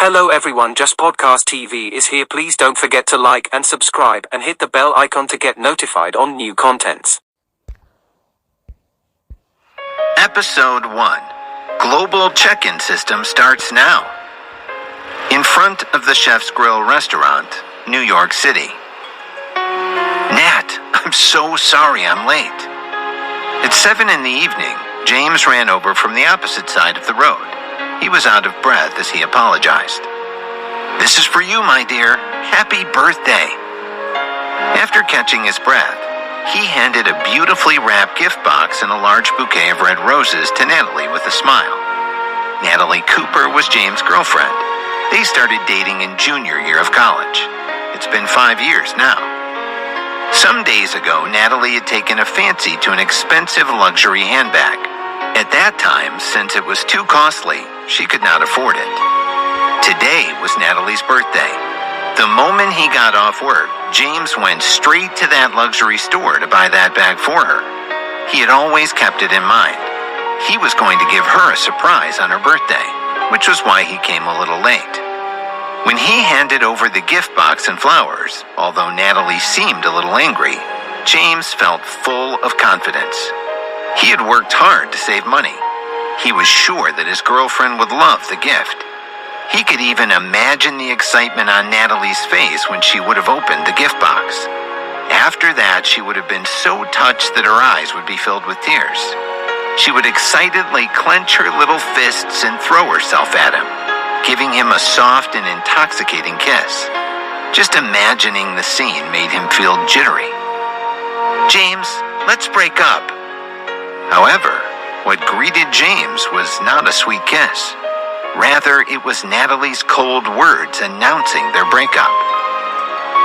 Hello everyone, Just Podcast TV is here. Please don't forget to like and subscribe and hit the bell icon to get notified on new contents. Episode 1. Global check-in system starts now. In front of the Chef's Grill restaurant, New York City. Nat, I'm so sorry I'm late. At 7 in the evening, James ran over from the opposite side of the road. He was out of breath as he apologized. "This is for you, my dear. Happy birthday." After catching his breath, he handed a beautifully wrapped gift box and a large bouquet of red roses to Natalie with a smile. Natalie Cooper was James' girlfriend. They started dating in junior year of college. It's been 5 years now. Some days ago, Natalie had taken a fancy to an expensive luxury handbag. At that time, since it was too costly, she could not afford it. Today was Natalie's birthday. The moment he got off work, James went straight to that luxury store to buy that bag for her. He had always kept it in mind. He was going to give her a surprise on her birthday, which was why he came a little late. When he handed over the gift box and flowers, although Natalie seemed a little angry, James felt full of confidence. He had worked hard to save money. He was sure that his girlfriend would love the gift. He could even imagine the excitement on Natalie's face when she would have opened the gift box. After that, she would have been so touched that her eyes would be filled with tears. She would excitedly clench her little fists and throw herself at him, giving him a soft and intoxicating kiss. Just imagining the scene made him feel jittery. "James, let's break up." However, what greeted James was not a sweet kiss. Rather, it was Natalie's cold words announcing their breakup.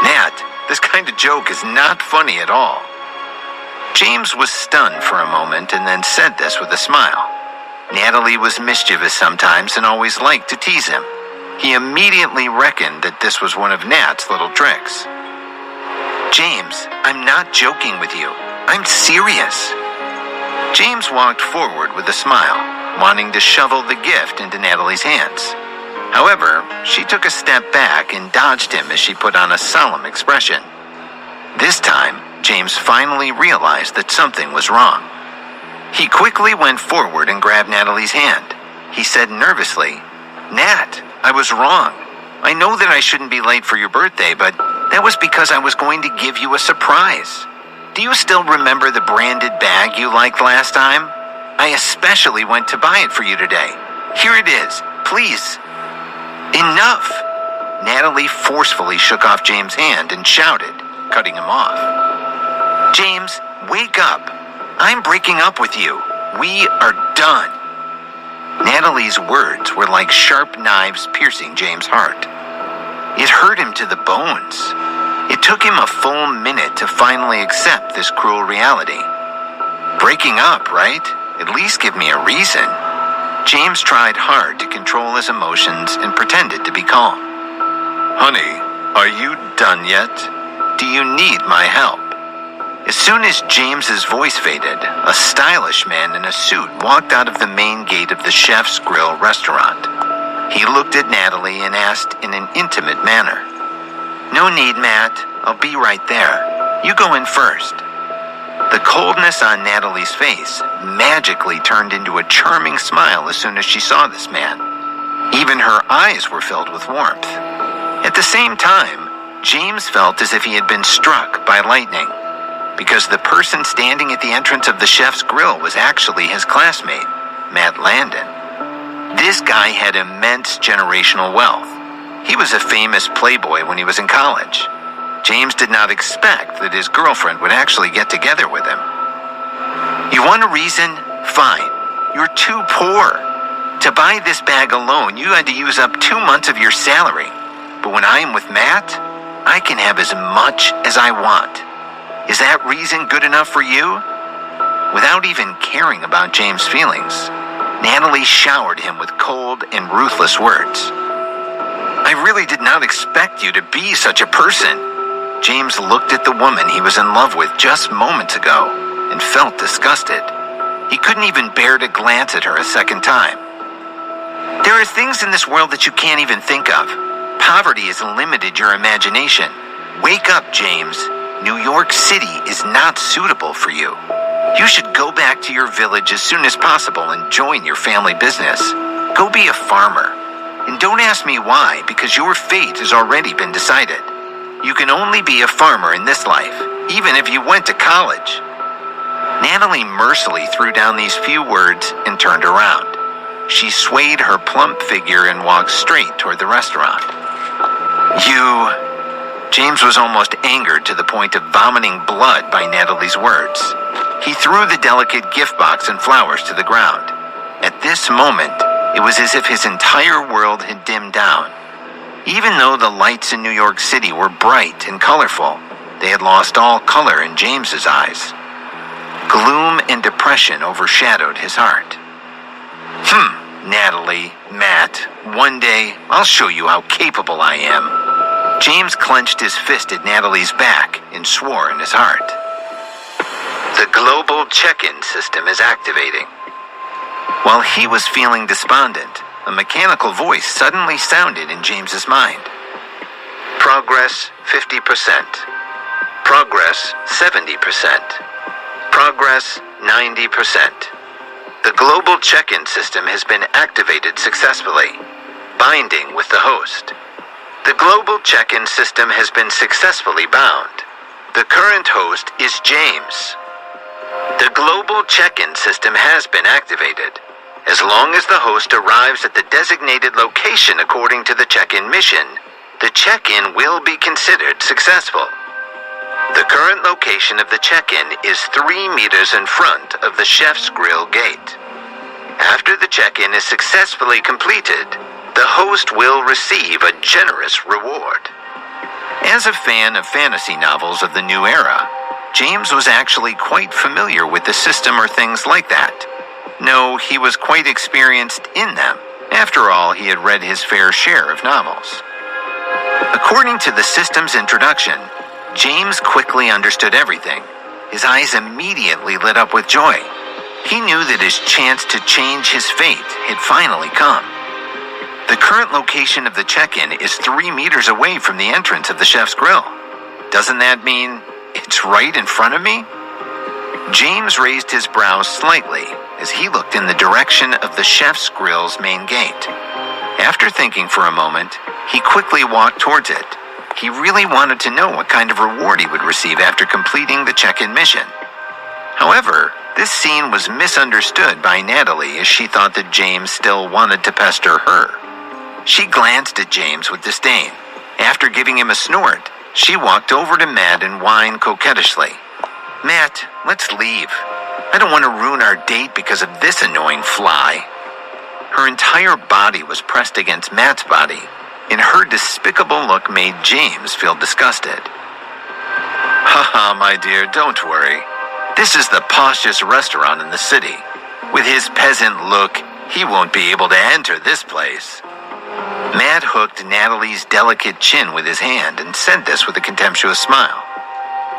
"Nat, this kind of joke is not funny at all." James was stunned for a moment and then said this with a smile. Natalie was mischievous sometimes and always liked to tease him. He immediately reckoned that this was one of Nat's little tricks. "James, I'm not joking with you. I'm serious." James walked forward with a smile, wanting to shovel the gift into Natalie's hands. However, she took a step back and dodged him as she put on a solemn expression. This time, James finally realized that something was wrong. He quickly went forward and grabbed Natalie's hand. He said nervously, "Nat, I was wrong. I know that I shouldn't be late for your birthday, but that was because I was going to give you a surprise. Do you still remember the branded bag you liked last time? I especially went to buy it for you today. Here it is. Please." "Enough!" Natalie forcefully shook off James' hand and shouted, cutting him off. "James, wake up. I'm breaking up with you. We are done." Natalie's words were like sharp knives piercing James' heart. It hurt him to the bones. It took him a full minute to finally accept this cruel reality. Breaking up, right? At least give me a reason. James tried hard to control his emotions and pretended to be calm. "Honey, are you done yet? Do you need my help?" As soon as James's voice faded, a stylish man in a suit walked out of the main gate of the Chef's Grill restaurant. He looked at Natalie and asked in an intimate manner, "No need, Matt. I'll be right there. You go in first." The coldness on Natalie's face magically turned into a charming smile as soon as she saw this man. Even her eyes were filled with warmth. At the same time, James felt as if he had been struck by lightning, because the person standing at the entrance of the Chef's Grill was actually his classmate, Matt Landon. This guy had immense generational wealth. He was a famous playboy when he was in college. James did not expect that his girlfriend would actually get together with him. "You want a reason? Fine. You're too poor. To buy this bag alone, you had to use up 2 months of your salary. But when I am with Matt, I can have as much as I want. Is that reason good enough for you?" Without even caring about James' feelings, Natalie showered him with cold and ruthless words. "I really did not expect you to be such a person." James looked at the woman he was in love with just moments ago and felt disgusted. He couldn't even bear to glance at her a second time. There are things in this world that you can't even think of. Poverty has limited your imagination. Wake up, James. New York City is not suitable for you. You should go back to your village as soon as possible and join your family business. Go be a farmer. And don't ask me why, because your fate has already been decided. You can only be a farmer in this life, even if you went to college. Natalie mercilessly threw down these few words and turned around. She swayed her plump figure and walked straight toward the restaurant. James was almost angered to the point of vomiting blood by Natalie's words. He threw the delicate gift box and flowers to the ground. At this moment, it was as if his entire world had dimmed down. Even though the lights in New York City were bright and colorful, they had lost all color in James's eyes. Gloom and depression overshadowed his heart. Natalie, Matt, one day I'll show you how capable I am. James clenched his fist at Natalie's back and swore in his heart. The global check-in system is activating. While he was feeling despondent, a mechanical voice suddenly sounded in James's mind. Progress 50%. Progress 70%. Progress 90%. The global check-in system has been activated successfully. Binding with the host. The global check-in system has been successfully bound. The current host is James. The global check-in system has been activated. As long as the host arrives at the designated location according to the check-in mission, the check-in will be considered successful. The current location of the check-in is 3 meters in front of the Chef's Grill gate. After the check-in is successfully completed, the host will receive a generous reward. As a fan of fantasy novels of the new era, James was actually quite familiar with the system or things like that. No, he was quite experienced in them. After all, he had read his fair share of novels. According to the system's introduction, James quickly understood everything. His eyes immediately lit up with joy. He knew that his chance to change his fate had finally come. The current location of the check-in is 3 meters away from the entrance of the Chef's Grill. Doesn't that mean it's right in front of me? James raised his brows slightly as he looked in the direction of the Chef's Grill's main gate. After thinking for a moment, he quickly walked towards it. He really wanted to know what kind of reward he would receive after completing the check-in mission. However, this scene was misunderstood by Natalie as she thought that James still wanted to pester her. She glanced at James with disdain. After giving him a snort, she walked over to Matt and whined coquettishly. "Matt, let's leave. I don't want to ruin our date because of this annoying fly." Her entire body was pressed against Matt's body, and her despicable look made James feel disgusted. "Haha, my dear, don't worry. This is the poshest restaurant in the city. With his peasant look, he won't be able to enter this place." Matt hooked Natalie's delicate chin with his hand and said this with a contemptuous smile.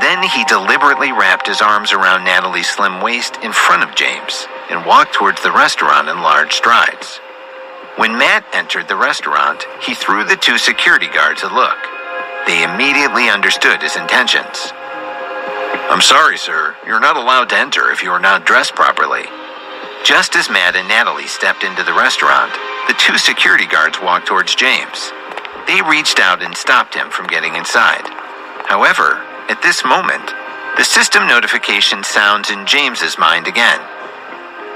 Then he deliberately wrapped his arms around Natalie's slim waist in front of James and walked towards the restaurant in large strides. When Matt entered the restaurant, he threw the 2 security guards a look. They immediately understood his intentions. "I'm sorry, sir. You're not allowed to enter if you are not dressed properly." Just as Matt and Natalie stepped into the restaurant, the 2 security guards walked towards James. They reached out and stopped him from getting inside. However, at this moment, the system notification sounds in James's mind again.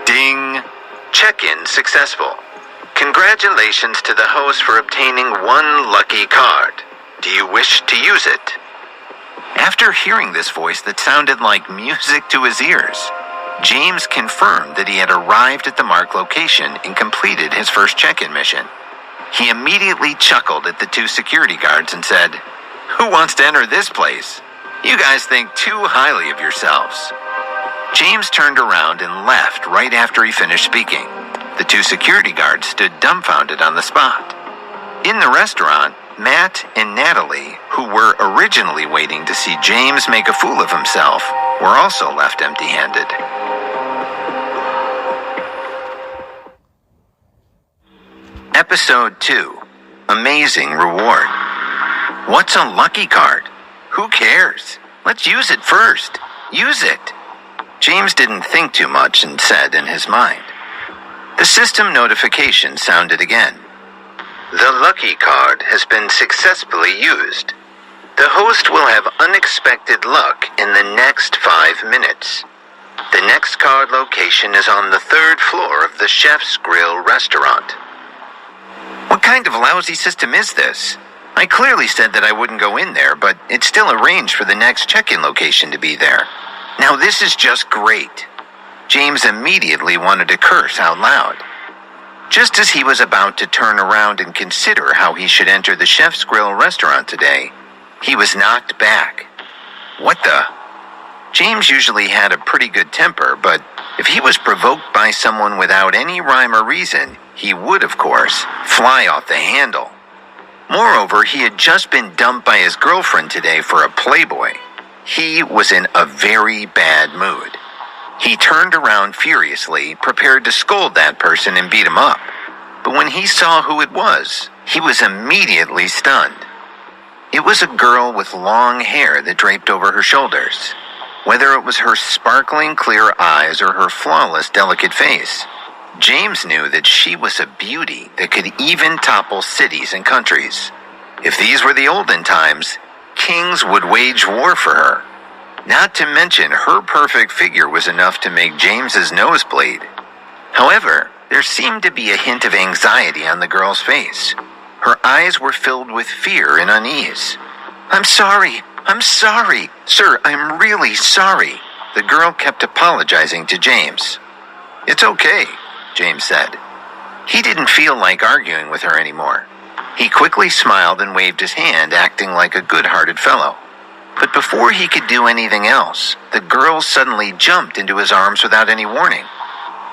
Ding! Check-in successful. Congratulations to the host for obtaining 1 lucky card. Do you wish to use it? After hearing this voice that sounded like music to his ears, James confirmed that he had arrived at the marked location and completed his first check-in mission. He immediately chuckled at the 2 security guards and said, "Who wants to enter this place? You guys think too highly of yourselves." James turned around and left right after he finished speaking. The 2 security guards stood dumbfounded on the spot. In the restaurant, Matt and Natalie, who were originally waiting to see James make a fool of himself, were also left empty-handed. Episode 2. Amazing Reward. What's a lucky card? Who cares? Let's use it first. Use it. James didn't think too much and said in his mind. The system notification sounded again. The lucky card has been successfully used. The host will have unexpected luck in the next 5 minutes. The next card location is on the 3rd floor of the Chef's Grill restaurant. What kind of lousy system is this? I clearly said that I wouldn't go in there, but it's still arranged for the next check-in location to be there. Now this is just great. James immediately wanted to curse out loud. Just as he was about to turn around and consider how he should enter the Chef's Grill restaurant today, he was knocked back. What the? James usually had a pretty good temper, but if he was provoked by someone without any rhyme or reason, he would, of course, fly off the handle. Moreover, he had just been dumped by his girlfriend today for a playboy. He was in a very bad mood. He turned around furiously, prepared to scold that person and beat him up. But when he saw who it was, he was immediately stunned. It was a girl with long hair that draped over her shoulders. Whether it was her sparkling clear eyes or her flawless delicate face, James knew that she was a beauty that could even topple cities and countries. If these were the olden times, kings would wage war for her. Not to mention her perfect figure was enough to make James's nose bleed. However, there seemed to be a hint of anxiety on the girl's face. Her eyes were filled with fear and unease. I'm sorry. Sir, I'm really sorry. The girl kept apologizing to James. It's okay, James said. He didn't feel like arguing with her anymore. He quickly smiled and waved his hand, acting like a good-hearted fellow. But before he could do anything else, the girl suddenly jumped into his arms without any warning.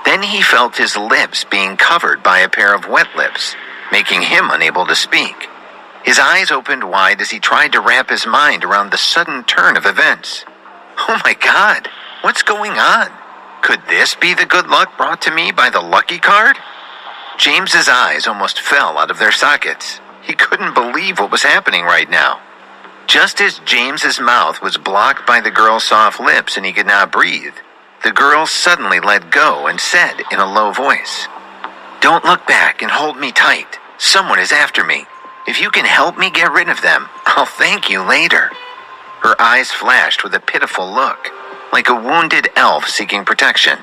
Then he felt his lips being covered by a pair of wet lips, making him unable to speak. His eyes opened wide as he tried to wrap his mind around the sudden turn of events. Oh my God, what's going on? Could this be the good luck brought to me by the lucky card? James's eyes almost fell out of their sockets. He couldn't believe what was happening right now. Just as James's mouth was blocked by the girl's soft lips and he could not breathe, the girl suddenly let go and said in a low voice, Don't look back and hold me tight. Someone is after me. If you can help me get rid of them, I'll thank you later. Her eyes flashed with a pitiful look, like a wounded elf seeking protection.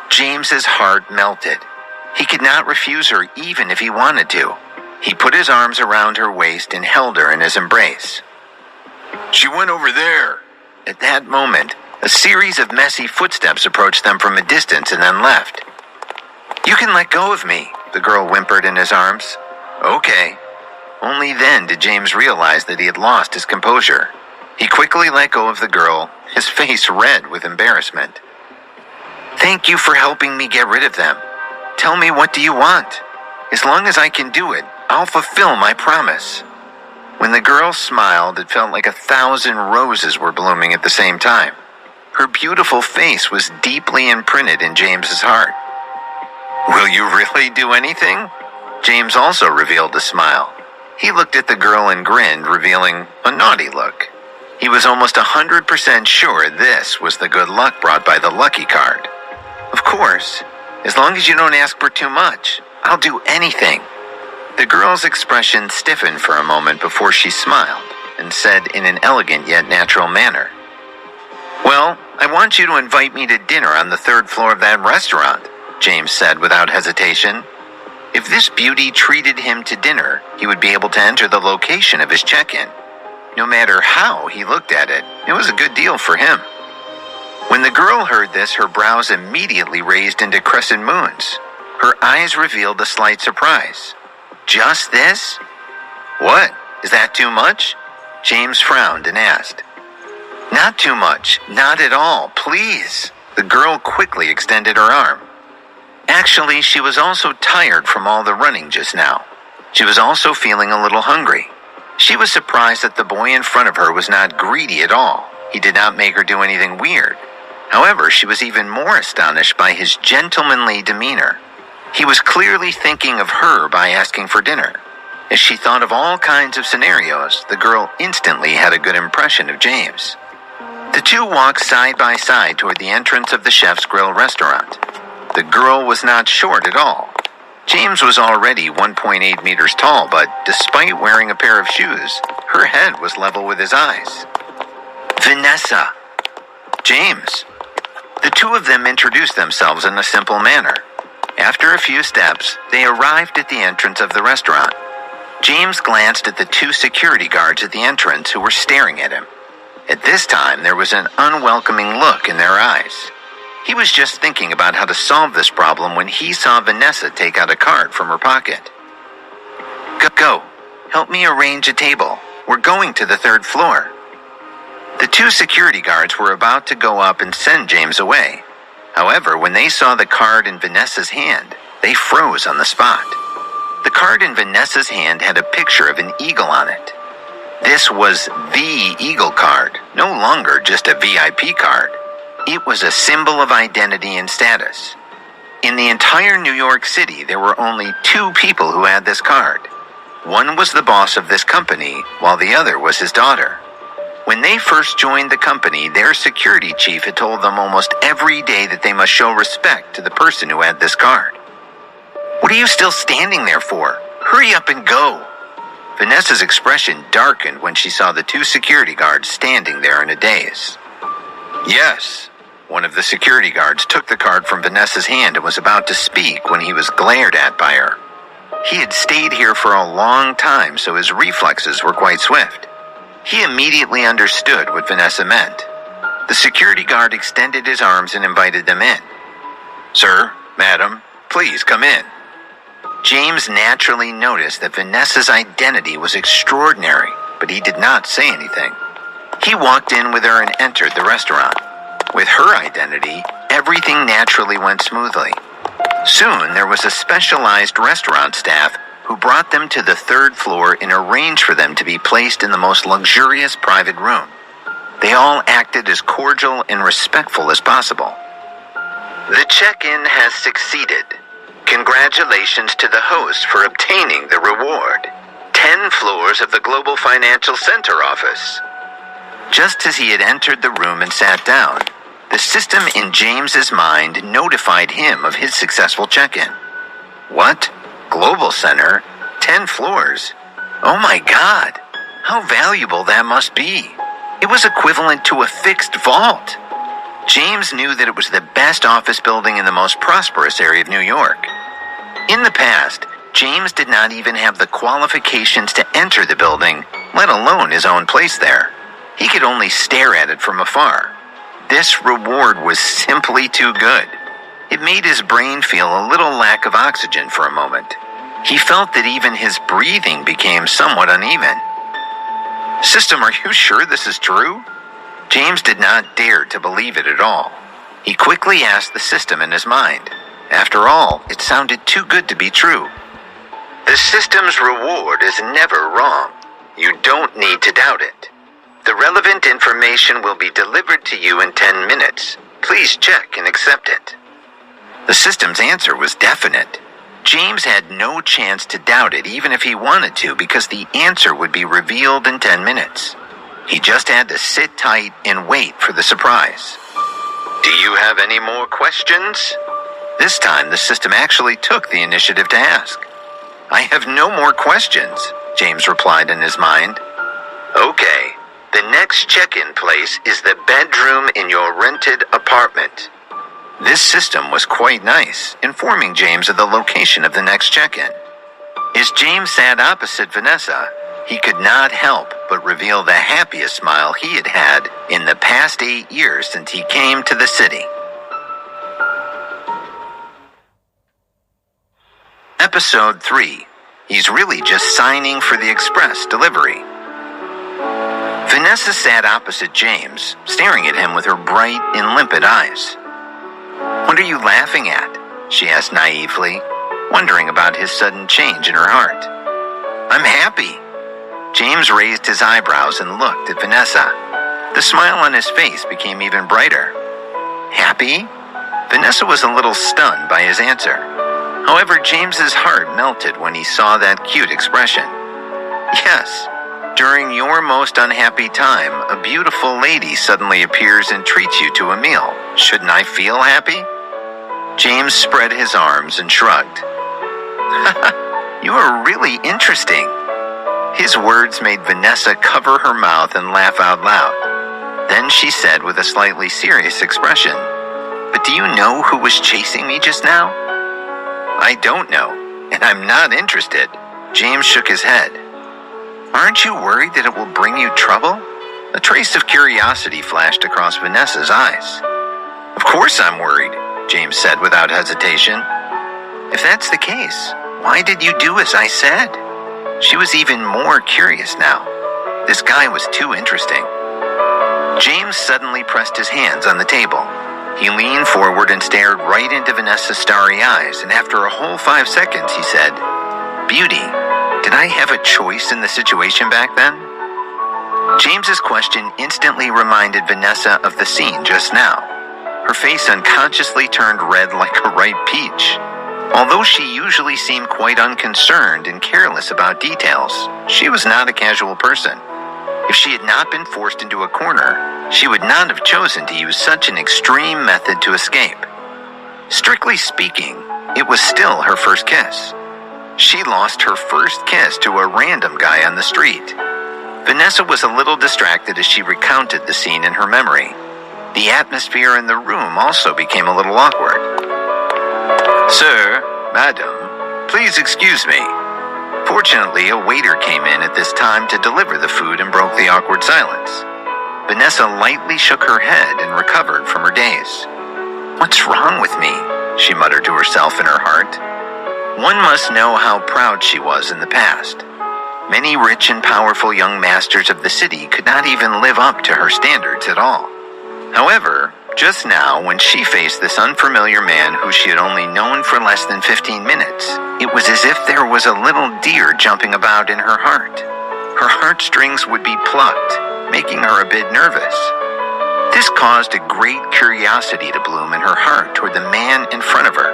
James's heart melted. He could not refuse her even if he wanted to. He put his arms around her waist and held her in his embrace. She went over there. At that moment, a series of messy footsteps approached them from a distance and then left. You can let go of me, the girl whimpered in his arms. Okay. Only then did James realize that he had lost his composure. He quickly let go of the girl, his face red with embarrassment. Thank you for helping me get rid of them. Tell me, what do you want? As long as I can do it, I'll fulfill my promise. When the girl smiled, it felt like 1,000 roses were blooming at the same time. Her beautiful face was deeply imprinted in James's heart. Will you really do anything? James also revealed a smile. He looked at the girl and grinned, revealing a naughty look. He was almost 100% sure this was the good luck brought by the lucky card. Of course, as long as you don't ask for too much, I'll do anything. The girl's expression stiffened for a moment before she smiled and said in an elegant yet natural manner, Well, I want you to invite me to dinner on the 3rd floor of that restaurant, James said without hesitation. If this beauty treated him to dinner, he would be able to enter the location of his check-in. No matter how he looked at it, it was a good deal for him. When the girl heard this, her brows immediately raised into crescent moons. Her eyes revealed a slight surprise. Just this? What? Is that too much? James frowned and asked. Not too much. Not at all. Please. The girl quickly extended her arm. Actually, she was also tired from all the running just now. She was also feeling a little hungry. She was surprised that the boy in front of her was not greedy at all. He did not make her do anything weird. However, she was even more astonished by his gentlemanly demeanor. He was clearly thinking of her by asking for dinner. As she thought of all kinds of scenarios, the girl instantly had a good impression of James. The two walked side by side toward the entrance of the Chef's Grill restaurant. The girl was not short at all. James was already 1.8 meters tall, but despite wearing a pair of shoes, her head was level with his eyes. Vanessa. James. The two of them introduced themselves in a simple manner. After a few steps, they arrived at the entrance of the restaurant. James glanced at the two security guards at the entrance who were staring at him. At this time, there was an unwelcoming look in their eyes. He was just thinking about how to solve this problem when he saw Vanessa take out a card from her pocket. Go. Help me arrange a table. We're going to the 3rd floor. The two security guards were about to go up and send James away. However, when they saw the card in Vanessa's hand, they froze on the spot. The card in Vanessa's hand had a picture of an eagle on it. This was the Eagle card, no longer just a VIP card. It was a symbol of identity and status. In the entire New York City, there were only 2 people who had this card. One was the boss of this company, while the other was his daughter. When they first joined the company, their security chief had told them almost every day that they must show respect to the person who had this card. What are you still standing there for? Hurry up and go. Vanessa's expression darkened when she saw the 2 security guards standing there in a daze. Yes. One of the security guards took the card from Vanessa's hand and was about to speak when he was glared at by her. He had stayed here for a long time, so his reflexes were quite swift. He immediately understood what Vanessa meant. The security guard extended his arms and invited them in. Sir, madam, please come in. James naturally noticed that Vanessa's identity was extraordinary, but he did not say anything. He walked in with her and entered the restaurant. With her identity, everything naturally went smoothly. Soon, there was a specialized restaurant staff who brought them to the 3rd floor and arranged for them to be placed in the most luxurious private room. They all acted as cordial and respectful as possible. The check-in has succeeded. Congratulations to the host for obtaining the reward. 10 floors of the Global Financial Center office. Just as he had entered the room and sat down, the system in James's mind notified him of his successful check-in. What? Global Center? 10 floors? Oh my God! How valuable that must be! It was equivalent to a fixed vault. James knew that it was the best office building in the most prosperous area of New York. In the past, James did not even have the qualifications to enter the building, let alone his own place there. He could only stare at it from afar. This reward was simply too good. It made his brain feel a little lack of oxygen for a moment. He felt that even his breathing became somewhat uneven. System, are you sure this is true? James did not dare to believe it at all. He quickly asked the system in his mind. After all, it sounded too good to be true. The system's reward is never wrong. You don't need to doubt it. The relevant information will be delivered to you in 10 minutes. Please check and accept it. The system's answer was definite. James had no chance to doubt it even if he wanted to because the answer would be revealed in 10 minutes. He just had to sit tight and wait for the surprise. Do you have any more questions? This time the system actually took the initiative to ask. I have no more questions, James replied in his mind. Okay. The next check-in place is the bedroom in your rented apartment. This system was quite nice, informing James of the location of the next check-in. As James sat opposite Vanessa, he could not help but reveal the happiest smile he had had in the past 8 years since he came to the city. Episode 3. He's really just signing for the express delivery. Vanessa sat opposite James, staring at him with her bright and limpid eyes. What are you laughing at? She asked naively, wondering about his sudden change in her heart. I'm happy. James raised his eyebrows and looked at Vanessa. The smile on his face became even brighter. Happy? Vanessa was a little stunned by his answer. However, James's heart melted when he saw that cute expression. Yes, during your most unhappy time, a beautiful lady suddenly appears and treats you to a meal. Shouldn't I feel happy? James spread his arms and shrugged. You are really interesting. His words made Vanessa cover her mouth and laugh out loud. Then she said with a slightly serious expression, "But do you know who was chasing me just now?" "I don't know, and I'm not interested." James shook his head. "Aren't you worried that it will bring you trouble?" A trace of curiosity flashed across Vanessa's eyes. "Of course I'm worried," James said without hesitation. "If that's the case, why did you do as I said?" She was even more curious now. This guy was too interesting. James suddenly pressed his hands on the table. He leaned forward and stared right into Vanessa's starry eyes, and after a whole 5 seconds, he said, "Beauty, did I have a choice in the situation back then?" James's question instantly reminded Vanessa of the scene just now. Her face unconsciously turned red like a ripe peach. Although she usually seemed quite unconcerned and careless about details, she was not a casual person. If she had not been forced into a corner, she would not have chosen to use such an extreme method to escape. Strictly speaking, it was still her first kiss. She lost her first kiss to a random guy on the street. Vanessa was a little distracted as she recounted the scene in her memory. The atmosphere in the room also became a little awkward. "Sir, madam, please excuse me." Fortunately, a waiter came in at this time to deliver the food and broke the awkward silence. Vanessa lightly shook her head and recovered from her daze. "What's wrong with me?" she muttered to herself in her heart. One must know how proud she was in the past. Many rich and powerful young masters of the city could not even live up to her standards at all. However, just now, when she faced this unfamiliar man who she had only known for less than 15 minutes, it was as if there was a little deer jumping about in her heart. Her heartstrings would be plucked, making her a bit nervous. This caused a great curiosity to bloom in her heart toward the man in front of her.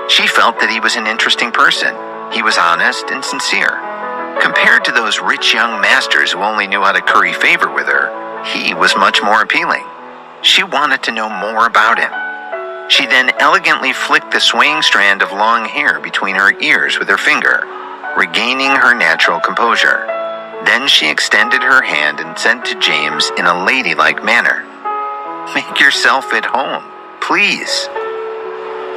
She felt that he was an interesting person. He was honest and sincere. Compared to those rich young masters who only knew how to curry favor with her, he was much more appealing. She wanted to know more about him. She then elegantly flicked the swaying strand of long hair between her ears with her finger, regaining her natural composure. Then she extended her hand and said to James in a ladylike manner, "Make yourself at home, please."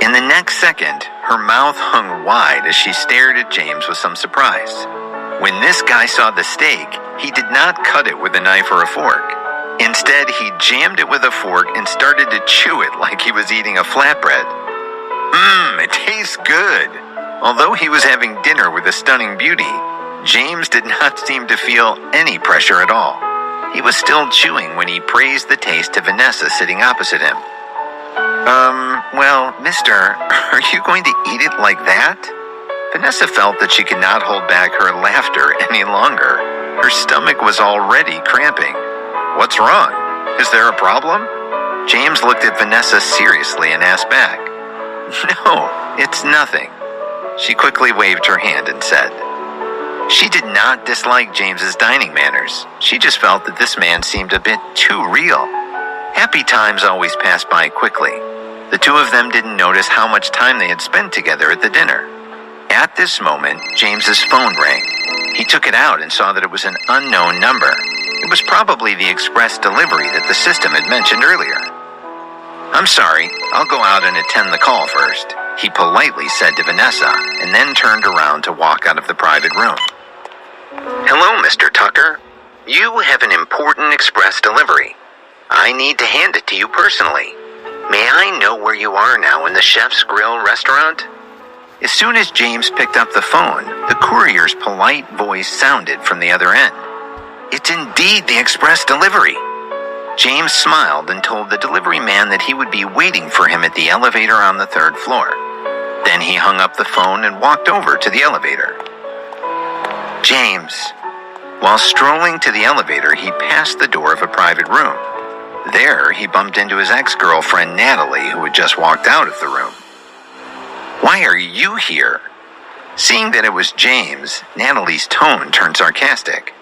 In the next second, her mouth hung wide as she stared at James with some surprise. When this guy saw the steak, he did not cut it with a knife or a fork. Instead, he jammed it with a fork and started to chew it like he was eating a flatbread. It tastes good. Although he was having dinner with a stunning beauty, James did not seem to feel any pressure at all. He was still chewing when he praised the taste to Vanessa sitting opposite him. Well, mister, are you going to eat it like that?" Vanessa felt that she could not hold back her laughter any longer. Her stomach was already cramping. "What's wrong? Is there a problem?" James looked at Vanessa seriously and asked back. "No, it's nothing." She quickly waved her hand and said. She did not dislike James's dining manners. She just felt that this man seemed a bit too real. Happy times always passed by quickly. The two of them didn't notice how much time they had spent together at the dinner. At this moment, James's phone rang. He took it out and saw that it was an unknown number. It was probably the express delivery that the system had mentioned earlier. "I'm sorry, I'll go out and attend the call first," he politely said to Vanessa, and then turned around to walk out of the private room. "Hello, Mr. Tucker. You have an important express delivery. I need to hand it to you personally. May I know where you are now in the Chef's Grill restaurant?" As soon as James picked up the phone, the courier's polite voice sounded from the other end. "It's indeed the express delivery." James smiled and told the delivery man that he would be waiting for him at the elevator on the 3rd floor. Then he hung up the phone and walked over to the elevator. James. While strolling to the elevator, he passed the door of a private room. There, he bumped into his ex-girlfriend Natalie, who had just walked out of the room. Why are you here?" Seeing that it was James, Natalie's tone turned sarcastic.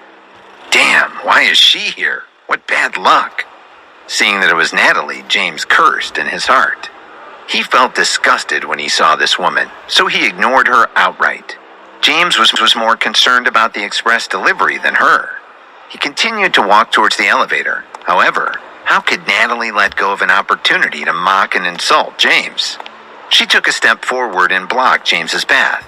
"Damn, why is she here? What bad luck." Seeing that it was Natalie, James cursed in his heart. He felt disgusted when he saw this woman, so he ignored her outright. James was more concerned about the express delivery than her. He continued to walk towards the elevator. However, how could Natalie let go of an opportunity to mock and insult James? She took a step forward and blocked James's path.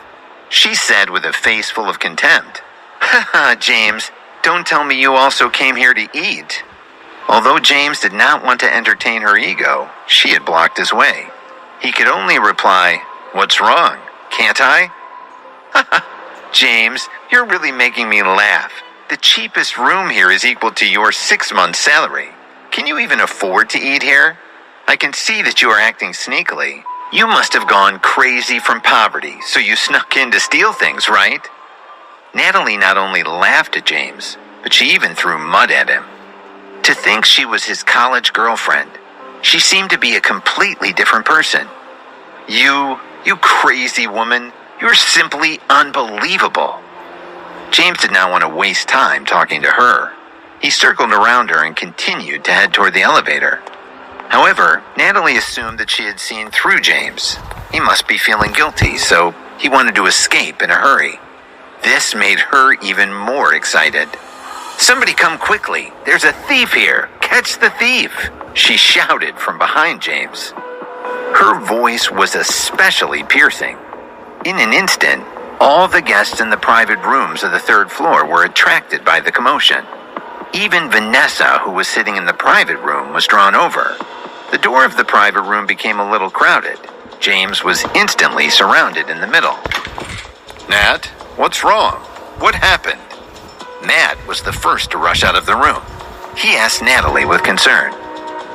She said with a face full of contempt, "Haha, James, don't tell me you also came here to eat." Although James did not want to entertain her ego, she had blocked his way. He could only reply, "What's wrong? Can't I?" "Haha, James, you're really making me laugh. The cheapest room here is equal to your 6-month salary. Can you even afford to eat here? I can see that you are acting sneakily. You must have gone crazy from poverty, so you snuck in to steal things, right?" Natalie not only laughed at James, but she even threw mud at him. To think she was his college girlfriend, she seemed to be a completely different person. You crazy woman, you're simply unbelievable." James did not want to waste time talking to her. He circled around her and continued to head toward the elevator. However, Natalie assumed that she had seen through James. He must be feeling guilty, so he wanted to escape in a hurry. This made her even more excited. "Somebody come quickly! There's a thief here! Catch the thief!" she shouted from behind James. Her voice was especially piercing. In an instant, all the guests in the private rooms of the 3rd floor were attracted by the commotion. Even Vanessa, who was sitting in the private room, was drawn over. The door of the private room became a little crowded. James was instantly surrounded in the middle. "Nat, what's wrong? What happened?" Matt was the first to rush out of the room. He asked Natalie with concern.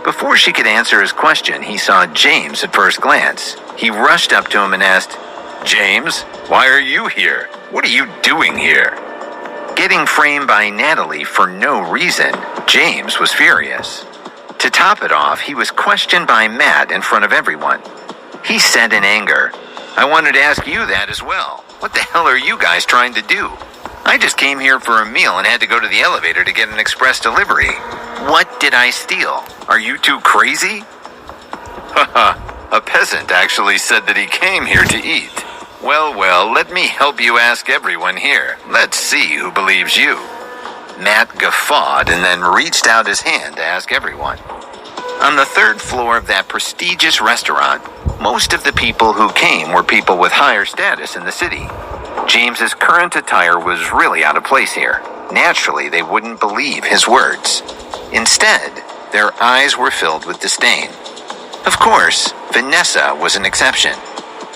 Before she could answer his question, he saw James at first glance. He rushed up to him and asked, "James, why are you here? What are you doing here?" Getting framed by Natalie for no reason, James was furious. To top it off, he was questioned by Matt in front of everyone. He said in anger, "I wanted to ask you that as well. What the hell are you guys trying to do? I just came here for a meal and had to go to the elevator to get an express delivery. What did I steal? Are you two crazy?" "Haha, a peasant actually said that he came here to eat. Well, let me help you ask everyone here. Let's see who believes you." Matt guffawed and then reached out his hand to ask everyone. On the 3rd floor of that prestigious restaurant, most of the people who came were people with higher status in the city. James's current attire was really out of place here. Naturally, they wouldn't believe his words. Instead, their eyes were filled with disdain. Of course, Vanessa was an exception.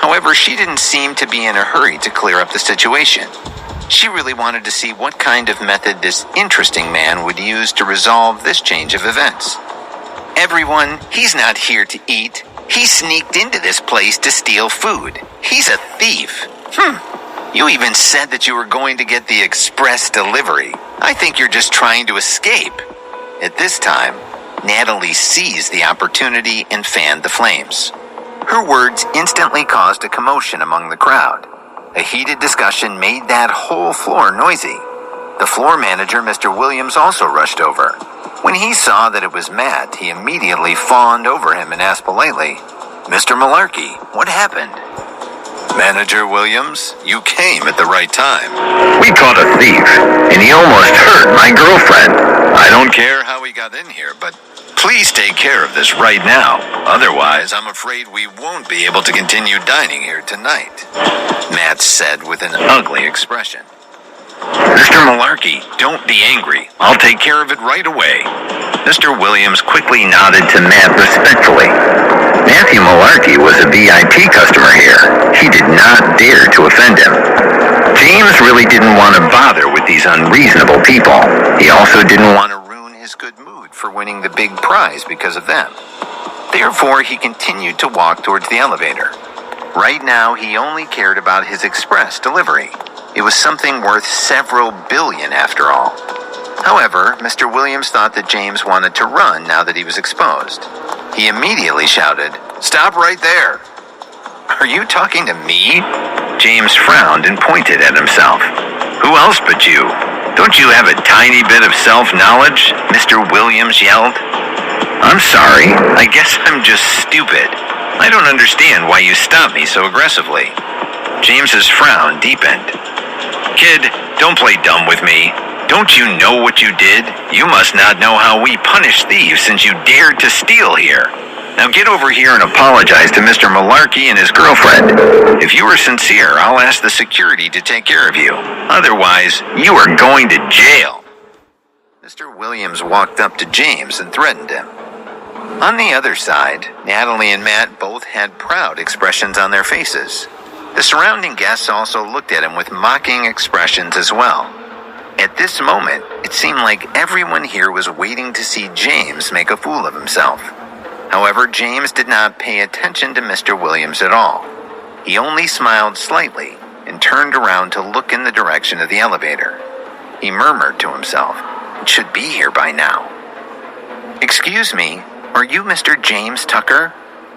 However, she didn't seem to be in a hurry to clear up the situation. She really wanted to see what kind of method this interesting man would use to resolve this change of events. "Everyone, he's not here to eat. He sneaked into this place to steal food. He's a thief. You even said that you were going to get the express delivery. I think you're just trying to escape." At this time, Natalie seized the opportunity and fanned the flames. Her words instantly caused a commotion among the crowd. A heated discussion made that whole floor noisy. The floor manager, Mr. Williams, also rushed over. When he saw that it was Matt, he immediately fawned over him and asked politely, "Mr. Malarkey, what happened?" "Manager Williams, you came at the right time. We caught a thief, and he almost hurt my girlfriend. I don't care how he got in here, but please take care of this right now. Otherwise, I'm afraid we won't be able to continue dining here tonight," Matt said with an ugly expression. "Mr. Malarkey, don't be angry. I'll take care of it right away." Mr. Williams quickly nodded to Matt respectfully. Matthew Malarkey was a VIP customer here. He did not dare to offend him. James really didn't want to bother with these unreasonable people. He also didn't want to ruin his good mood for winning the big prize because of them. Therefore, he continued to walk towards the elevator. Right now, he only cared about his express delivery. It was something worth several billion after all. However, Mr. Williams thought that James wanted to run now that he was exposed. He immediately shouted, "Stop right there!" Are you talking to me? James frowned and pointed at himself. Who else but you? Don't you have a tiny bit of self-knowledge? Mr. Williams yelled. I'm sorry. I guess I'm just stupid. I don't understand why you stopped me so aggressively. James's frown deepened. Kid, don't play dumb with me. Don't you know what you did? You must not know how we punish thieves since you dared to steal here. Now get over here and apologize to Mr. Malarkey and his girlfriend. If you are sincere, I'll ask the security to take care of you. Otherwise, you are going to jail. Mr. Williams walked up to James and threatened him. On the other side, Natalie and Matt both had proud expressions on their faces. The surrounding guests also looked at him with mocking expressions as well. At this moment, it seemed like everyone here was waiting to see James make a fool of himself. However, James did not pay attention to Mr. Williams at all. He only smiled slightly and turned around to look in the direction of the elevator. He murmured to himself, "It should be here by now." "Excuse me, are you Mr. James Tucker?"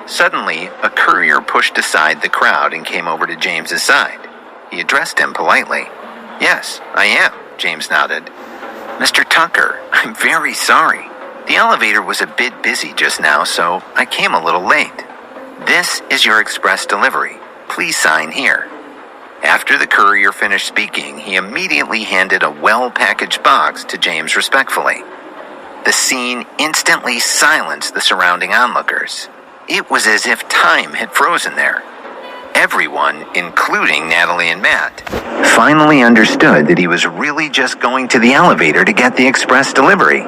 Suddenly, a courier pushed aside the crowd and came over to James's side. He addressed him politely. "Yes, I am," James nodded. "Mr. Tucker, I'm very sorry. The elevator was a bit busy just now, so I came a little late. This is your express delivery. Please sign here." After the courier finished speaking, he immediately handed a well-packaged box to James respectfully. The scene instantly silenced the surrounding onlookers. It was as if time had frozen there. Everyone, including Natalie and Matt, finally understood that he was really just going to the elevator to get the express delivery.